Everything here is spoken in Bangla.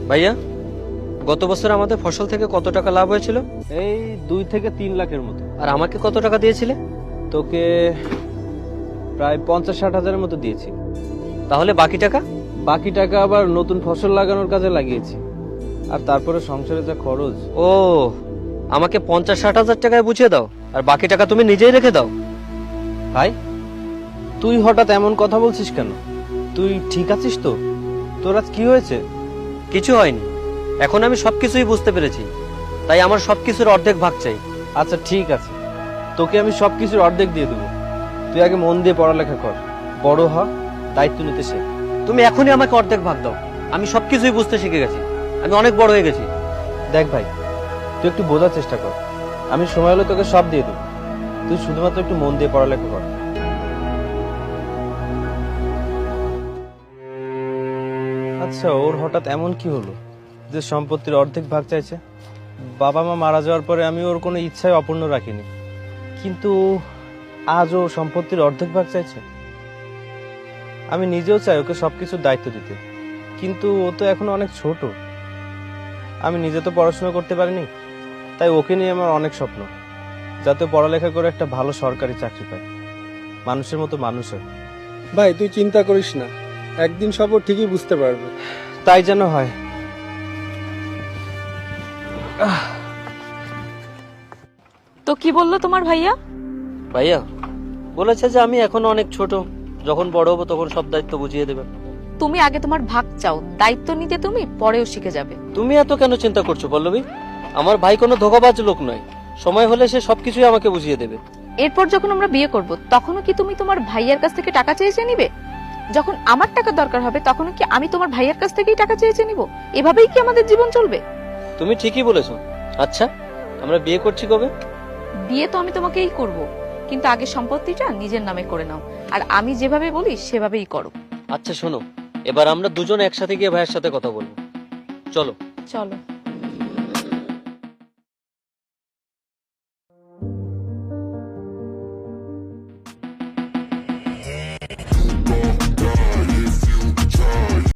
ভাইয়া, গত বছর আমাদের ফসল থেকে কত টাকা লাভ হয়েছিল? এই 2 থেকে 3 লাখের মতো। আর আমাকে কত টাকা দিয়েছিলে? তোকে প্রায় 50-60 হাজারের মতো দিয়েছি। তাহলে বাকি টাকা? বাকি টাকা আবার নতুন ফসল লাগানোর কাজে লাগিয়েছি। আর তারপরে সংসারে যা খরচ। ও, আমাকে 50-60 হাজার টাকায় বুঝিয়ে দাও, আর বাকি টাকা তুমি নিজেই রেখে দাও। ভাই, তুই হঠাৎ এমন কথা বলছিস কেন? তুই ঠিক আছিস তো? তোর আজ কি হয়েছে? কিছু হয়নি, এখন আমি সবকিছুই বুঝতে পেরেছি, তাই আমার সবকিছুর অর্ধেক ভাগ চাই। আচ্ছা ঠিক আছে, তোকে আমি সবকিছুর অর্ধেক দিয়ে দেবো। তুই আগে মন দিয়ে পড়ালেখা কর, বড় হ, দায়িত্ব নিতে শেখ। তুমি এখনই আমাকে অর্ধেক ভাগ দাও, আমি সবকিছুই বুঝতে শিখে গেছি, আমি অনেক বড় হয়ে গেছি। দেখ ভাই, তুই একটু বোঝার চেষ্টা কর, আমি সময় হলে তোকে সব দিয়ে দেবো। তুই শুধুমাত্র একটু মন দিয়ে পড়ালেখা কর। আচ্ছা, ওর হঠাৎ এমন কি হলো যে সম্পত্তির অর্ধেক ভাগ চাইছে? বাবা মা মারা যাওয়ার পরে আমি ওর কোনো ইচ্ছাই অপূর্ণ রাখিনি, কিন্তু আজ ও সম্পত্তির অর্ধেক ভাগ চাইছে। আমি নিজেও চাই ওকে সবকিছুর দায়িত্ব দিতে, কিন্তু ও তো এখন অনেক ছোট। আমি নিজে তো পড়াশোনা করতে পারিনি, তাই ওকে নিয়ে আমার অনেক স্বপ্ন, যাতে পড়ালেখা করে একটা ভালো সরকারি চাকরি পায়, মানুষের মতো মানুষ হয়। ভাই তুই চিন্তা করিস না, একদিন সব ও ঠিকই বুঝতে পারবে। তাই যেন হয়। তো কি বললো তোমার ভাইয়া? ভাইয়া বলেছে যে আমি এখন অনেক ছোট, যখন বড় হবো তখন সব দায়িত্ব বুঝিয়ে দেবে। তুমি আগে তোমার ভাগ চাও, দায়িত্ব নিতে তুমি পরেও শিখে যাবে। তুমি এত কেন চিন্তা করছো পল্লবী? আমার ভাই কোনো ধোঁকাবাজ লোক নয়, সময় হলে সে সবকিছুই আমাকে বুঝিয়ে দেবে। এরপর যখন আমরা বিয়ে করব তখনও কি তুমি তোমার ভাইয়ার কাছ থেকে টাকা চেয়ে নিবে? যখন আমার টাকা দরকার হবে তখনও কি আমি তোমার ভাইয়ার কাছ থেকেই টাকা চেয়ে নিব? এভাবেই কি আমাদের জীবন চলবে? তুমি ঠিকই বলেছো। আচ্ছা, আমরা বিয়ে করছি কবে? বিয়ে তো আমি তোমাকেই করব, কিন্তু আগে সম্পত্তিটা নিজের নামে করে নাও, আর আমি যেভাবে বলি সেভাবেই করো। আচ্ছা শোনো, এবার আমরা দুজন একসাথে গিয়ে ভাইয়ের সাথে কথা বলবো, চলো। চলো।